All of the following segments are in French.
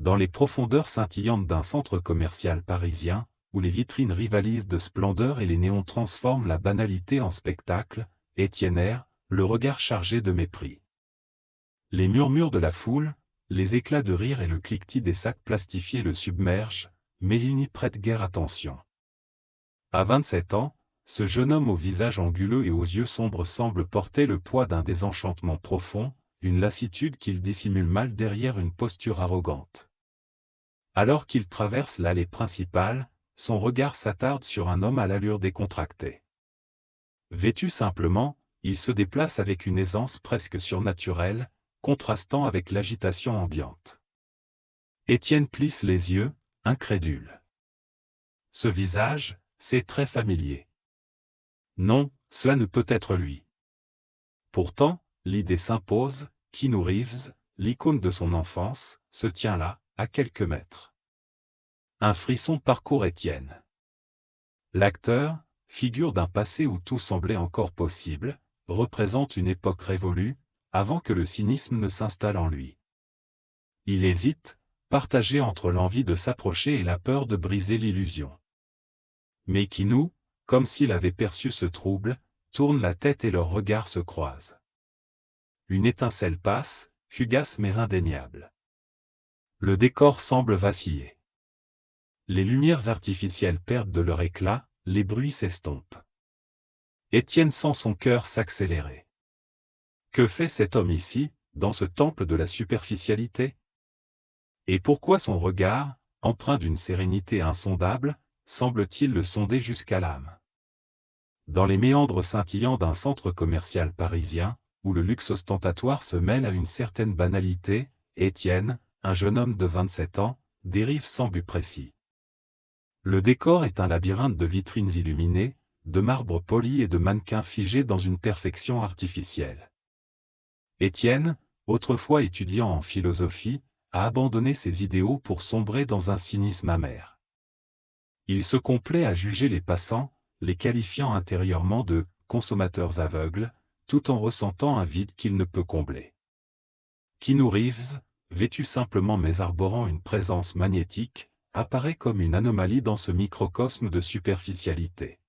Dans les profondeurs scintillantes d'un centre commercial parisien, où les vitrines rivalisent de splendeur et les néons transforment la banalité en spectacle, Étienne erre, le regard chargé de mépris. Les murmures de la foule, les éclats de rire et le cliquetis des sacs plastifiés le submergent, mais il n'y prête guère attention. À 27 ans, ce jeune homme au visage anguleux et aux yeux sombres semble porter le poids d'un désenchantement profond, une lassitude qu'il dissimule mal derrière une posture arrogante. Alors qu'il traverse l'allée principale, son regard s'attarde sur un homme à l'allure décontractée. Vêtu simplement, il se déplace avec une aisance presque surnaturelle, contrastant avec l'agitation ambiante. Étienne plisse les yeux, incrédule. Ce visage, c'est très familier. Non, cela ne peut être lui. Pourtant, l'idée s'impose, Keanu Reeves, l'icône de son enfance, se tient là, à quelques mètres. Un frisson parcourt Étienne. L'acteur, figure d'un passé où tout semblait encore possible, représente une époque révolue, avant que le cynisme ne s'installe en lui. Il hésite, partagé entre l'envie de s'approcher et la peur de briser l'illusion. Mais Keanu, comme s'il avait perçu ce trouble, tourne la tête et leurs regards se croisent. Une étincelle passe, fugace mais indéniable. Le décor semble vaciller. Les lumières artificielles perdent de leur éclat, les bruits s'estompent. Étienne sent son cœur s'accélérer. Que fait cet homme ici, dans ce temple de la superficialité? Et pourquoi son regard, empreint d'une sérénité insondable, semble-t-il le sonder jusqu'à l'âme? Dans les méandres scintillants d'un centre commercial parisien, où le luxe ostentatoire se mêle à une certaine banalité, Étienne, un jeune homme de 27 ans, dérive sans but précis. Le décor est un labyrinthe de vitrines illuminées, de marbre poli et de mannequins figés dans une perfection artificielle. Étienne, autrefois étudiant en philosophie, a abandonné ses idéaux pour sombrer dans un cynisme amer. Il se complaît à juger les passants, les qualifiant intérieurement de « consommateurs aveugles », tout en ressentant un vide qu'il ne peut combler. Keanu Reeves, vêtu simplement mais arborant une présence magnétique, apparaît comme une anomalie dans ce microcosme de superficialité.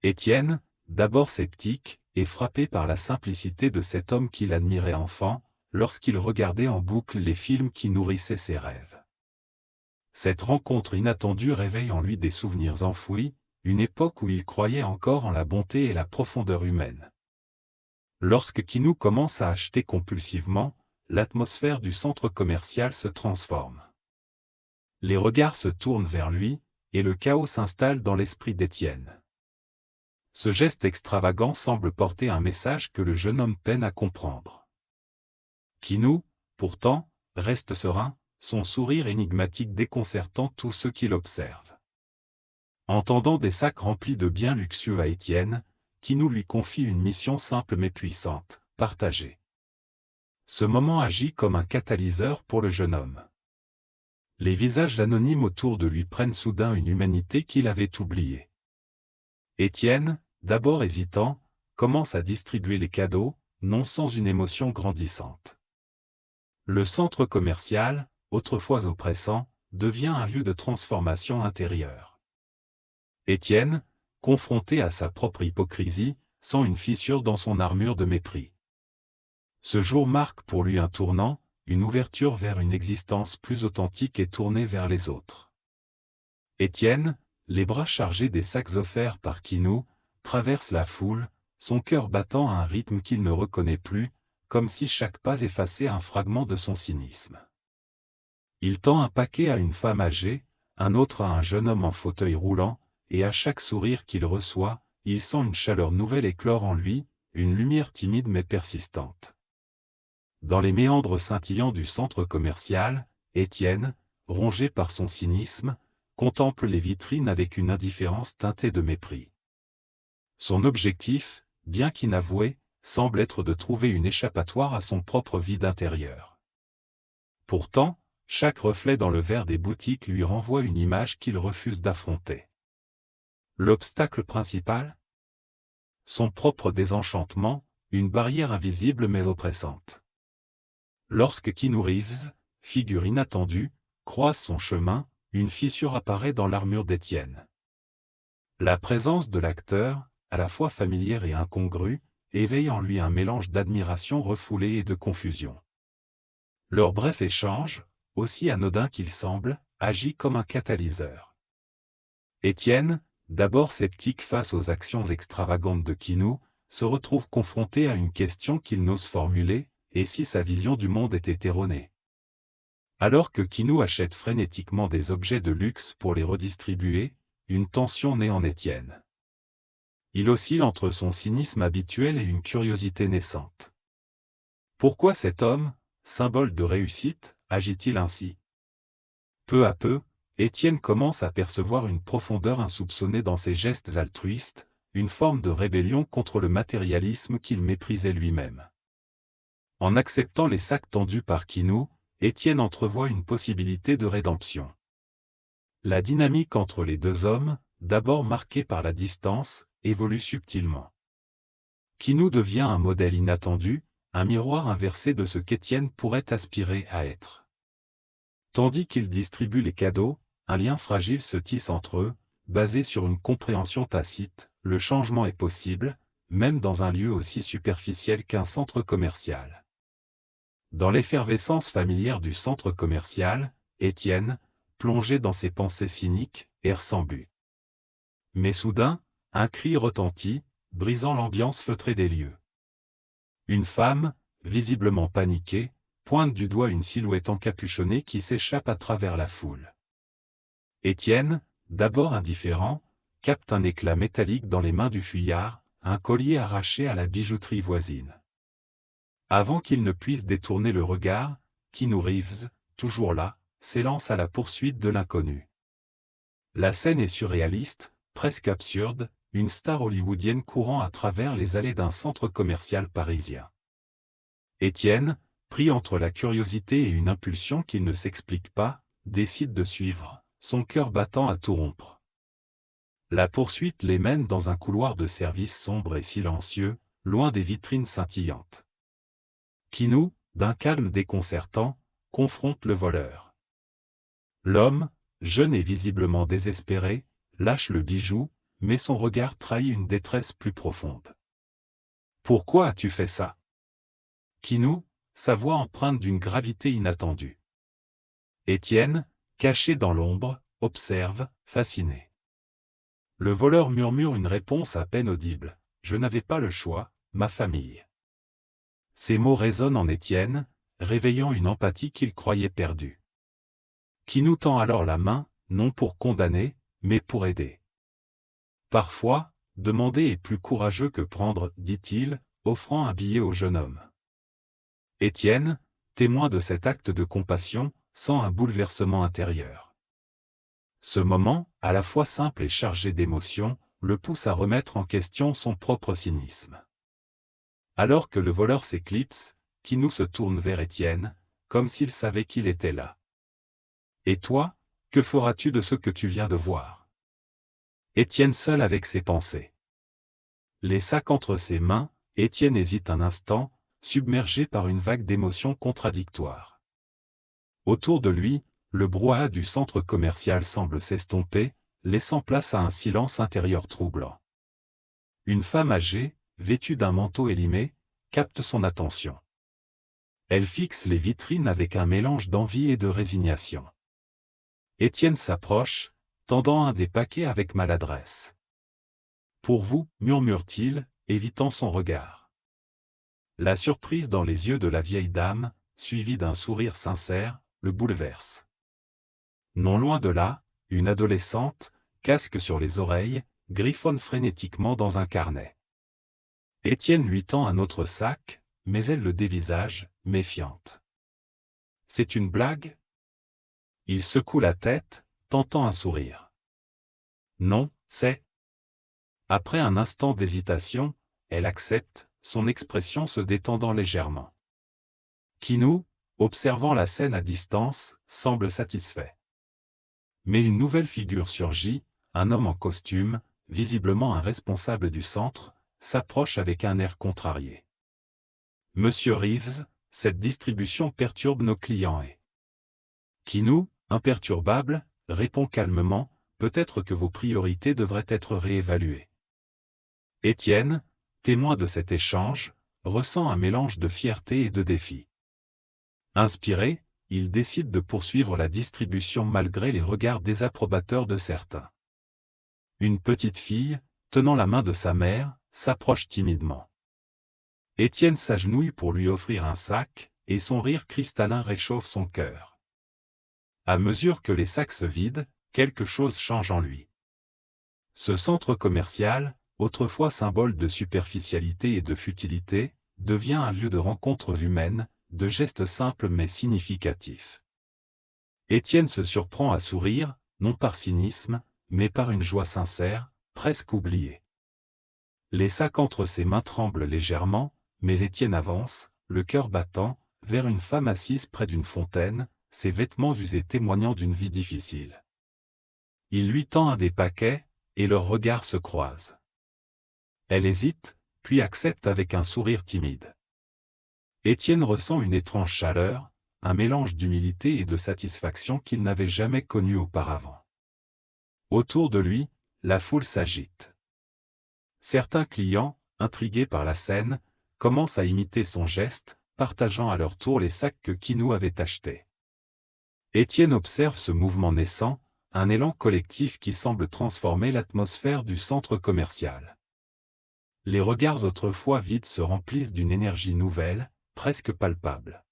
Étienne, d'abord sceptique, est frappé par la simplicité de cet homme qu'il admirait enfant, lorsqu'il regardait en boucle les films qui nourrissaient ses rêves. Cette rencontre inattendue réveille en lui des souvenirs enfouis, une époque où il croyait encore en la bonté et la profondeur humaine. Lorsque Keanu commence à acheter compulsivement, l'atmosphère du centre commercial se transforme. Les regards se tournent vers lui, et le chaos s'installe dans l'esprit d'Étienne. Ce geste extravagant semble porter un message que le jeune homme peine à comprendre. Keanu, pourtant, reste serein, son sourire énigmatique déconcertant tous ceux qui l'observent. Entendant des sacs remplis de biens luxueux à Étienne, Keanu lui confie une mission simple mais puissante, partager. Ce moment agit comme un catalyseur pour le jeune homme. Les visages anonymes autour de lui prennent soudain une humanité qu'il avait oubliée. Étienne, d'abord hésitant, commence à distribuer les cadeaux, non sans une émotion grandissante. Le centre commercial, autrefois oppressant, devient un lieu de transformation intérieure. Étienne, confronté à sa propre hypocrisie, sent une fissure dans son armure de mépris. Ce jour marque pour lui un tournant, une ouverture vers une existence plus authentique et tournée vers les autres. Étienne, les bras chargés des sacs offerts par Keanu, traverse la foule, son cœur battant à un rythme qu'il ne reconnaît plus, comme si chaque pas effaçait un fragment de son cynisme. Il tend un paquet à une femme âgée, un autre à un jeune homme en fauteuil roulant, et à chaque sourire qu'il reçoit, il sent une chaleur nouvelle éclore en lui, une lumière timide mais persistante. Dans les méandres scintillants du centre commercial, Étienne, rongé par son cynisme, contemple les vitrines avec une indifférence teintée de mépris. Son objectif, bien qu'inavoué, semble être de trouver une échappatoire à son propre vide intérieur. Pourtant, chaque reflet dans le verre des boutiques lui renvoie une image qu'il refuse d'affronter. L'obstacle principal? Son propre désenchantement, une barrière invisible mais oppressante. Lorsque Keanu Reeves, figure inattendue, croise son chemin, une fissure apparaît dans l'armure d'Étienne. La présence de l'acteur, à la fois familière et incongrue, éveille en lui un mélange d'admiration refoulée et de confusion. Leur bref échange, aussi anodin qu'il semble, agit comme un catalyseur. Étienne, d'abord sceptique face aux actions extravagantes de Quinu, se retrouve confronté à une question qu'il n'ose formuler, et si sa vision du monde était erronée? Alors que Quinu achète frénétiquement des objets de luxe pour les redistribuer, une tension naît en Étienne. Il oscille entre son cynisme habituel et une curiosité naissante. Pourquoi cet homme, symbole de réussite, agit-il ainsi? Peu à peu, Étienne commence à percevoir une profondeur insoupçonnée dans ses gestes altruistes, une forme de rébellion contre le matérialisme qu'il méprisait lui-même. En acceptant les sacs tendus par Quinu, Étienne entrevoit une possibilité de rédemption. La dynamique entre les deux hommes, d'abord marquée par la distance, évolue subtilement. Quinu devient un modèle inattendu, un miroir inversé de ce qu'Étienne pourrait aspirer à être. Tandis qu'il distribue les cadeaux, un lien fragile se tisse entre eux, basé sur une compréhension tacite, le changement est possible, même dans un lieu aussi superficiel qu'un centre commercial. Dans l'effervescence familière du centre commercial, Étienne, plongé dans ses pensées cyniques, erre sans but. Mais soudain, un cri retentit, brisant l'ambiance feutrée des lieux. Une femme, visiblement paniquée, pointe du doigt une silhouette encapuchonnée qui s'échappe à travers la foule. Étienne, d'abord indifférent, capte un éclat métallique dans les mains du fuyard, un collier arraché à la bijouterie voisine. Avant qu'il ne puisse détourner le regard, Keanu Reeves, toujours là, s'élance à la poursuite de l'inconnu. La scène est surréaliste, presque absurde, une star hollywoodienne courant à travers les allées d'un centre commercial parisien. Étienne, pris entre la curiosité et une impulsion qu'il ne s'explique pas, décide de suivre, son cœur battant à tout rompre. La poursuite les mène dans un couloir de service sombre et silencieux, loin des vitrines scintillantes. Keanu, d'un calme déconcertant, confronte le voleur. L'homme, jeune et visiblement désespéré, lâche le bijou, mais son regard trahit une détresse plus profonde. « Pourquoi as-tu fait ça ?» Keanu, sa voix empreinte d'une gravité inattendue. Étienne, caché dans l'ombre, observe, fasciné. Le voleur murmure une réponse à peine audible. « Je n'avais pas le choix, ma famille. » Ces mots résonnent en Étienne, réveillant une empathie qu'il croyait perdue. Keanu tend alors la main, non pour condamner, mais pour aider. Parfois, demander est plus courageux que prendre, dit-il, offrant un billet au jeune homme. Étienne, témoin de cet acte de compassion, sent un bouleversement intérieur. Ce moment, à la fois simple et chargé d'émotion, le pousse à remettre en question son propre cynisme. Alors que le voleur s'éclipse, Keanu se tourne vers Étienne, comme s'il savait qu'il était là. « Et toi, que feras-tu de ce que tu viens de voir ?» Étienne seul avec ses pensées. Les sacs entre ses mains, Étienne hésite un instant, submergé par une vague d'émotions contradictoires. Autour de lui, le brouhaha du centre commercial semble s'estomper, laissant place à un silence intérieur troublant. Une femme âgée, vêtue d'un manteau élimé, capte son attention. Elle fixe les vitrines avec un mélange d'envie et de résignation. Étienne s'approche, tendant un des paquets avec maladresse. « Pour vous, » murmure-t-il, évitant son regard. La surprise dans les yeux de la vieille dame, suivie d'un sourire sincère, le bouleverse. Non loin de là, une adolescente, casque sur les oreilles, griffonne frénétiquement dans un carnet. Étienne lui tend un autre sac, mais elle le dévisage, méfiante. « C'est une blague ?» Il secoue la tête, tentant un sourire. « Non, c'est... » Après un instant d'hésitation, elle accepte, son expression se détendant légèrement. Keanu, observant la scène à distance, semble satisfait. Mais une nouvelle figure surgit, un homme en costume, visiblement un responsable du centre, s'approche avec un air contrarié. « Monsieur Reeves, cette distribution perturbe nos clients et... » Kinou, imperturbable, répond calmement, peut-être que vos priorités devraient être réévaluées. Étienne, témoin de cet échange, ressent un mélange de fierté et de défi. Inspiré, il décide de poursuivre la distribution malgré les regards désapprobateurs de certains. Une petite fille, tenant la main de sa mère, s'approche timidement. Étienne s'agenouille pour lui offrir un sac, et son rire cristallin réchauffe son cœur. À mesure que les sacs se vident, quelque chose change en lui. Ce centre commercial, autrefois symbole de superficialité et de futilité, devient un lieu de rencontres humaines, de gestes simples mais significatifs. Étienne se surprend à sourire, non par cynisme, mais par une joie sincère, presque oubliée. Les sacs entre ses mains tremblent légèrement, mais Étienne avance, le cœur battant, vers une femme assise près d'une fontaine, ses vêtements usés témoignant d'une vie difficile. Il lui tend un des paquets, et leurs regards se croisent. Elle hésite, puis accepte avec un sourire timide. Étienne ressent une étrange chaleur, un mélange d'humilité et de satisfaction qu'il n'avait jamais connu auparavant. Autour de lui, la foule s'agite. Certains clients, intrigués par la scène, commencent à imiter son geste, partageant à leur tour les sacs que Kinou avait achetés. Étienne observe ce mouvement naissant, un élan collectif qui semble transformer l'atmosphère du centre commercial. Les regards autrefois vides se remplissent d'une énergie nouvelle, presque palpable.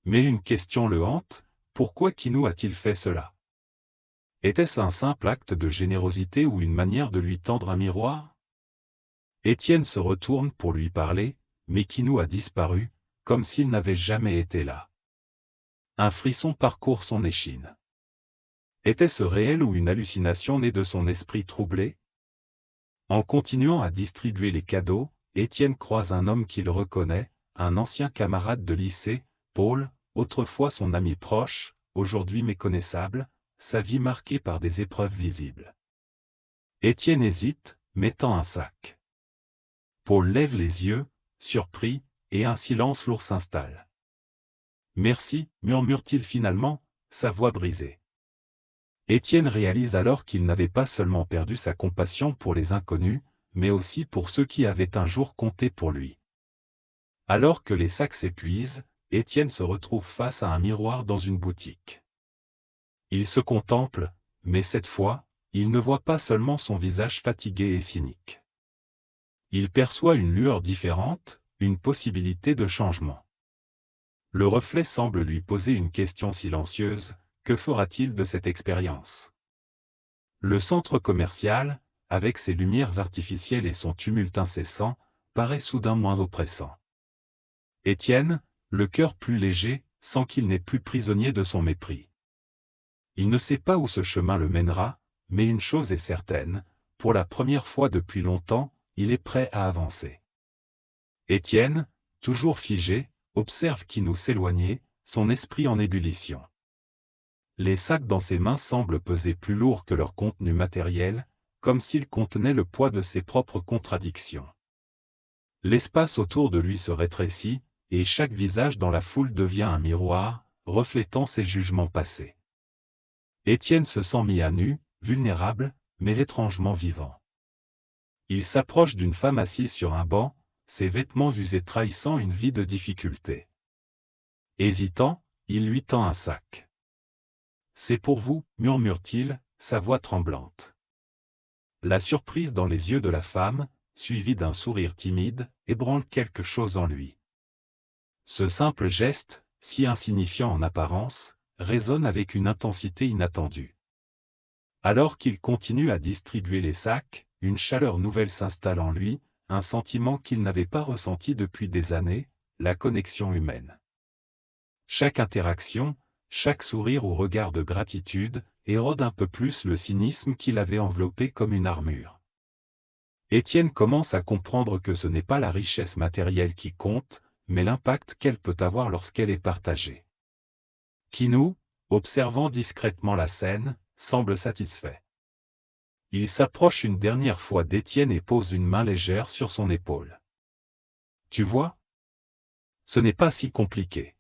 Mais une question le hante, pourquoi Kinou a-t-il fait cela? Était-ce un simple acte de générosité ou une manière de lui tendre un miroir? Étienne se retourne pour lui parler, mais Kinou a disparu, comme s'il n'avait jamais été là. Un frisson parcourt son échine. Était-ce réel ou une hallucination née de son esprit troublé? En continuant à distribuer les cadeaux, Étienne croise un homme qu'il reconnaît, un ancien camarade de lycée, Paul, autrefois son ami proche, aujourd'hui méconnaissable, sa vie marquée par des épreuves visibles. Étienne hésite, mettant un sac. Paul lève les yeux, surpris, et un silence lourd s'installe. « Merci, murmure-t-il finalement, sa voix brisée. Étienne réalise alors qu'il n'avait pas seulement perdu sa compassion pour les inconnus, mais aussi pour ceux qui avaient un jour compté pour lui. Alors que les sacs s'épuisent, Étienne se retrouve face à un miroir dans une boutique. Il se contemple, mais cette fois, il ne voit pas seulement son visage fatigué et cynique. Il perçoit une lueur différente, une possibilité de changement. Le reflet semble lui poser une question silencieuse, que fera-t-il de cette expérience? Le centre commercial, avec ses lumières artificielles et son tumulte incessant, paraît soudain moins oppressant. Étienne, le cœur plus léger, sent qu'il n'est plus prisonnier de son mépris. Il ne sait pas où ce chemin le mènera, mais une chose est certaine, pour la première fois depuis longtemps, il est prêt à avancer. Étienne, toujours figé, observe Kinou s'éloigner, son esprit en ébullition. Les sacs dans ses mains semblent peser plus lourd que leur contenu matériel, comme s'ils contenaient le poids de ses propres contradictions. L'espace autour de lui se rétrécit, et chaque visage dans la foule devient un miroir, reflétant ses jugements passés. Étienne se sent mis à nu, vulnérable, mais étrangement vivant. Il s'approche d'une femme assise sur un banc, ses vêtements usés trahissant une vie de difficulté. Hésitant, il lui tend un sac. « C'est pour vous, murmure-t-il, sa voix tremblante. La surprise dans les yeux de la femme, suivie d'un sourire timide, ébranle quelque chose en lui. Ce simple geste, si insignifiant en apparence, résonne avec une intensité inattendue. Alors qu'il continue à distribuer les sacs, une chaleur nouvelle s'installe en lui, un sentiment qu'il n'avait pas ressenti depuis des années, la connexion humaine. Chaque interaction, chaque sourire ou regard de gratitude, érode un peu plus le cynisme qui l'avait enveloppé comme une armure. Étienne commence à comprendre que ce n'est pas la richesse matérielle qui compte, mais l'impact qu'elle peut avoir lorsqu'elle est partagée. Kinou, observant discrètement la scène, semble satisfait. Il s'approche une dernière fois d'Étienne et pose une main légère sur son épaule. « Tu vois? Ce n'est pas si compliqué. »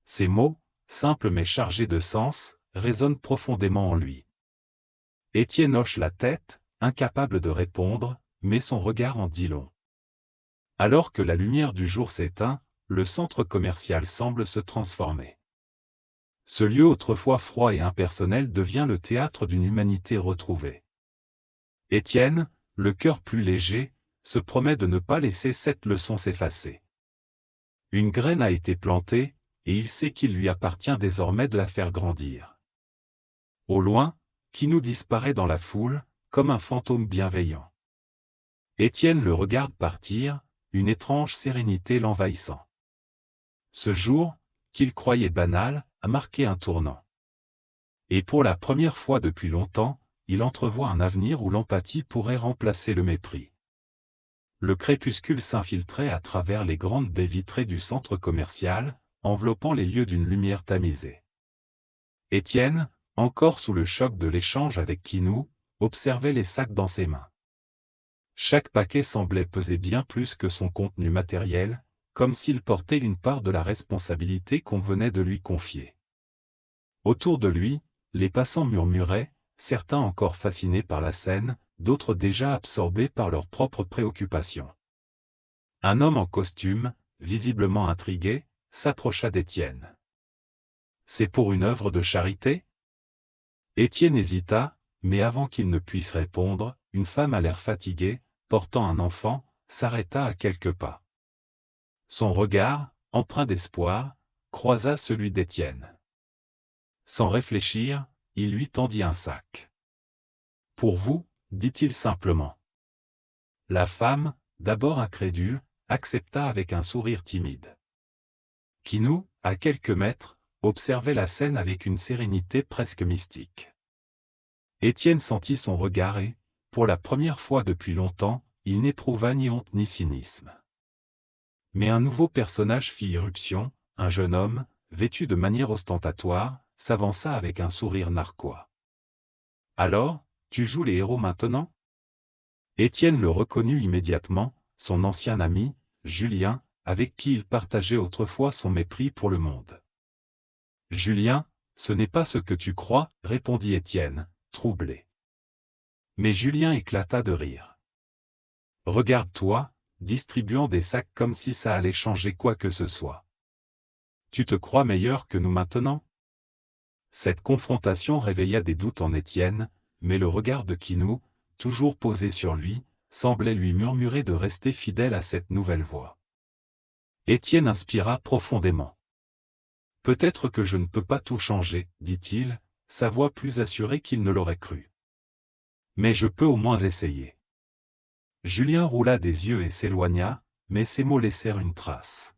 Ces mots, simple mais chargé de sens, résonne profondément en lui. Étienne hoche la tête, incapable de répondre, mais son regard en dit long. Alors que la lumière du jour s'éteint, le centre commercial semble se transformer. Ce lieu autrefois froid et impersonnel devient le théâtre d'une humanité retrouvée. Étienne, le cœur plus léger, se promet de ne pas laisser cette leçon s'effacer. Une graine a été plantée, et il sait qu'il lui appartient désormais de la faire grandir. Au loin, Kinou disparaît dans la foule, comme un fantôme bienveillant. Étienne le regarde partir, une étrange sérénité l'envahissant. Ce jour, qu'il croyait banal, a marqué un tournant. Et pour la première fois depuis longtemps, il entrevoit un avenir où l'empathie pourrait remplacer le mépris. Le crépuscule s'infiltrait à travers les grandes baies vitrées du centre commercial, enveloppant les lieux d'une lumière tamisée. Étienne, encore sous le choc de l'échange avec Kinou, observait les sacs dans ses mains. Chaque paquet semblait peser bien plus que son contenu matériel, comme s'il portait une part de la responsabilité qu'on venait de lui confier. Autour de lui, les passants murmuraient, certains encore fascinés par la scène, d'autres déjà absorbés par leurs propres préoccupations. Un homme en costume, visiblement intrigué, s'approcha d'Étienne. « C'est pour une œuvre de charité ?» Étienne hésita, mais avant qu'il ne puisse répondre, une femme à l'air fatigué, portant un enfant, s'arrêta à quelques pas. Son regard, empreint d'espoir, croisa celui d'Étienne. Sans réfléchir, il lui tendit un sac. « Pour vous, » dit-il simplement. La femme, d'abord incrédule, accepta avec un sourire timide. Kinou, à quelques mètres, observait la scène avec une sérénité presque mystique. Étienne sentit son regard et, pour la première fois depuis longtemps, il n'éprouva ni honte ni cynisme. Mais un nouveau personnage fit irruption, un jeune homme, vêtu de manière ostentatoire, s'avança avec un sourire narquois. « Alors, tu joues les héros maintenant ?» Étienne le reconnut immédiatement, son ancien ami, Julien, avec qui il partageait autrefois son mépris pour le monde. « Julien, ce n'est pas ce que tu crois, » répondit Étienne, troublé. Mais Julien éclata de rire. « Regarde-toi, distribuant des sacs comme si ça allait changer quoi que ce soit. Tu te crois meilleur que nous maintenant ?» Cette confrontation réveilla des doutes en Étienne, mais le regard de Kinou, toujours posé sur lui, semblait lui murmurer de rester fidèle à cette nouvelle voie. Étienne inspira profondément. « Peut-être que je ne peux pas tout changer, » dit-il, sa voix plus assurée qu'il ne l'aurait cru. « Mais je peux au moins essayer. » Julien roula des yeux et s'éloigna, mais ses mots laissèrent une trace.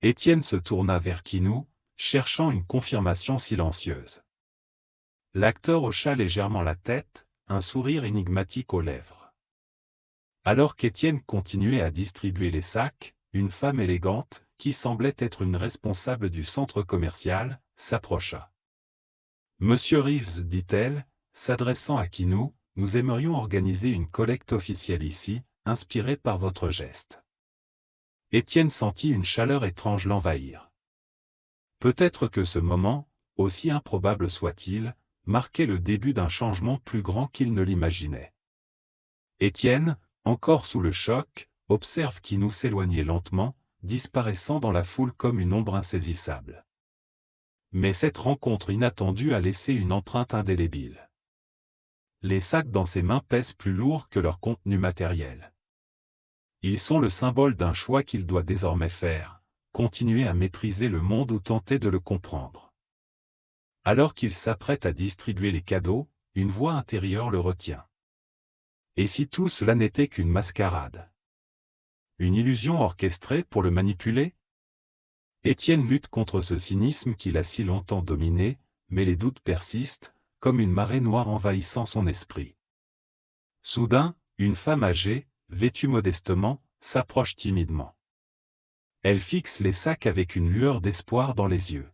Étienne se tourna vers Kinou, cherchant une confirmation silencieuse. L'acteur hocha légèrement la tête, un sourire énigmatique aux lèvres. Alors qu'Étienne continuait à distribuer les sacs, une femme élégante, qui semblait être une responsable du centre commercial, s'approcha. « Monsieur Reeves, dit-elle, s'adressant à Kinou, nous aimerions organiser une collecte officielle ici, inspirée par votre geste. » Étienne sentit une chaleur étrange l'envahir. Peut-être que ce moment, aussi improbable soit-il, marquait le début d'un changement plus grand qu'il ne l'imaginait. Étienne, encore sous le choc, observe Kinou s'éloigner lentement, disparaissant dans la foule comme une ombre insaisissable. Mais cette rencontre inattendue a laissé une empreinte indélébile. Les sacs dans ses mains pèsent plus lourd que leur contenu matériel. Ils sont le symbole d'un choix qu'il doit désormais faire, continuer à mépriser le monde ou tenter de le comprendre. Alors qu'il s'apprête à distribuer les cadeaux, une voix intérieure le retient. Et si tout cela n'était qu'une mascarade? Une illusion orchestrée pour le manipuler? Étienne lutte contre ce cynisme qui l'a si longtemps dominé, mais les doutes persistent, comme une marée noire envahissant son esprit. Soudain, une femme âgée, vêtue modestement, s'approche timidement. Elle fixe les sacs avec une lueur d'espoir dans les yeux.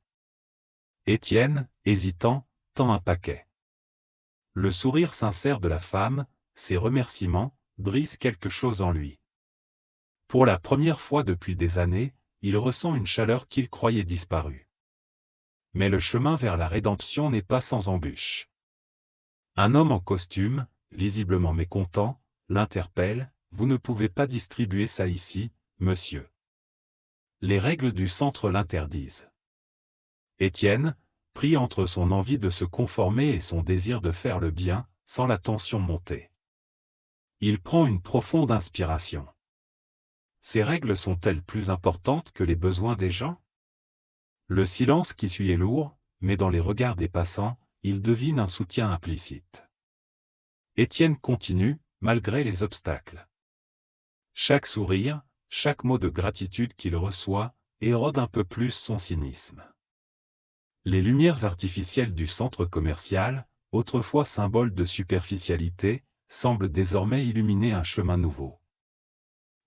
Étienne, hésitant, tend un paquet. Le sourire sincère de la femme, ses remerciements, brisent quelque chose en lui. Pour la première fois depuis des années, il ressent une chaleur qu'il croyait disparue. Mais le chemin vers la rédemption n'est pas sans embûches. Un homme en costume, visiblement mécontent, l'interpelle. « Vous ne pouvez pas distribuer ça ici, monsieur. Les règles du centre l'interdisent. » Étienne, pris entre son envie de se conformer et son désir de faire le bien, sent la tension monter. Il prend une profonde inspiration. Ces règles sont-elles plus importantes que les besoins des gens? Le silence qui suit est lourd, mais dans les regards des passants, il devine un soutien implicite. Étienne continue, malgré les obstacles. Chaque sourire, chaque mot de gratitude qu'il reçoit, érode un peu plus son cynisme. Les lumières artificielles du centre commercial, autrefois symbole de superficialité, semblent désormais illuminer un chemin nouveau.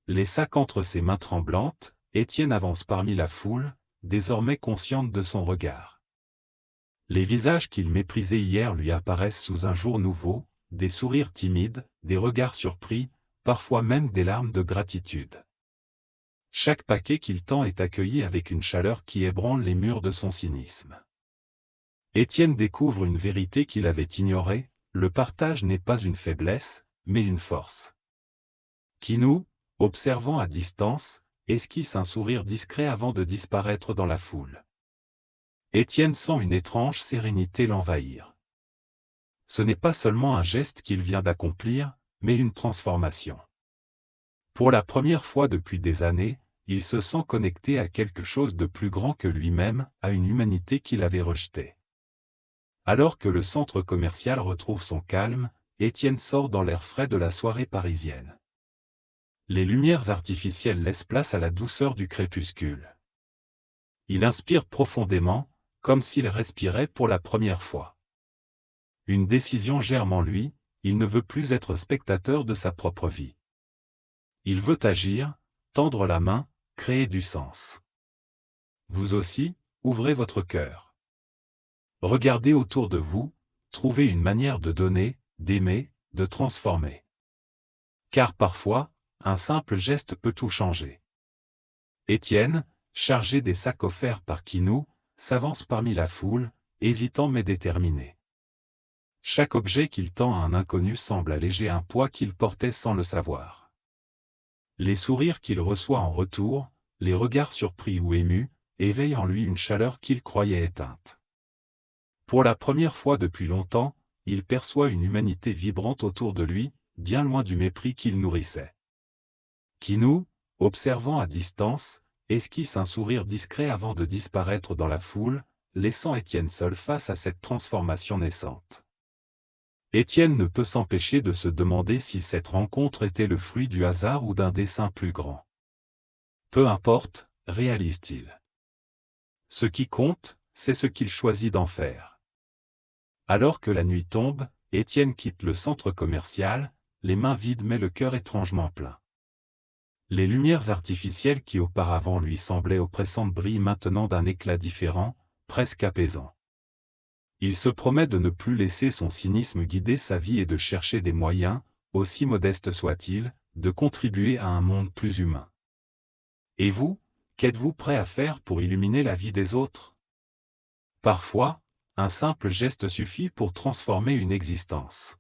Les sacs entre ses mains tremblantes, Étienne avance parmi la foule, désormais consciente de son regard. Les visages qu'il méprisait hier lui apparaissent sous un jour nouveau, des sourires timides, des regards surpris, parfois même des larmes de gratitude. Chaque paquet qu'il tend est accueilli avec une chaleur qui ébranle les murs de son cynisme. Étienne découvre une vérité qu'il avait ignorée, le partage n'est pas une faiblesse, mais une force. Kinou, observant à distance, esquisse un sourire discret avant de disparaître dans la foule. Étienne sent une étrange sérénité l'envahir. Ce n'est pas seulement un geste qu'il vient d'accomplir, mais une transformation. Pour la première fois depuis des années, il se sent connecté à quelque chose de plus grand que lui-même, à une humanité qu'il avait rejetée. Alors que le centre commercial retrouve son calme, Étienne sort dans l'air frais de la soirée parisienne. Les lumières artificielles laissent place à la douceur du crépuscule. Il inspire profondément, comme s'il respirait pour la première fois. Une décision germe en lui, il ne veut plus être spectateur de sa propre vie. Il veut agir, tendre la main, créer du sens. Vous aussi, ouvrez votre cœur. Regardez autour de vous, trouvez une manière de donner, d'aimer, de transformer. Car parfois, un simple geste peut tout changer. Étienne, chargé des sacs offerts par Kinou, s'avance parmi la foule, hésitant mais déterminé. Chaque objet qu'il tend à un inconnu semble alléger un poids qu'il portait sans le savoir. Les sourires qu'il reçoit en retour, les regards surpris ou émus, éveillent en lui une chaleur qu'il croyait éteinte. Pour la première fois depuis longtemps, il perçoit une humanité vibrante autour de lui, bien loin du mépris qu'il nourrissait. Kinou, observant à distance, esquisse un sourire discret avant de disparaître dans la foule, laissant Étienne seul face à cette transformation naissante. Étienne ne peut s'empêcher de se demander si cette rencontre était le fruit du hasard ou d'un dessein plus grand. Peu importe, réalise-t-il. Ce qui compte, c'est ce qu'il choisit d'en faire. Alors que la nuit tombe, Étienne quitte le centre commercial, les mains vides mais le cœur étrangement plein. Les lumières artificielles qui auparavant lui semblaient oppressantes brillent maintenant d'un éclat différent, presque apaisant. Il se promet de ne plus laisser son cynisme guider sa vie et de chercher des moyens, aussi modestes soient-ils, de contribuer à un monde plus humain. Et vous, qu'êtes-vous prêt à faire pour illuminer la vie des autres? Parfois, un simple geste suffit pour transformer une existence.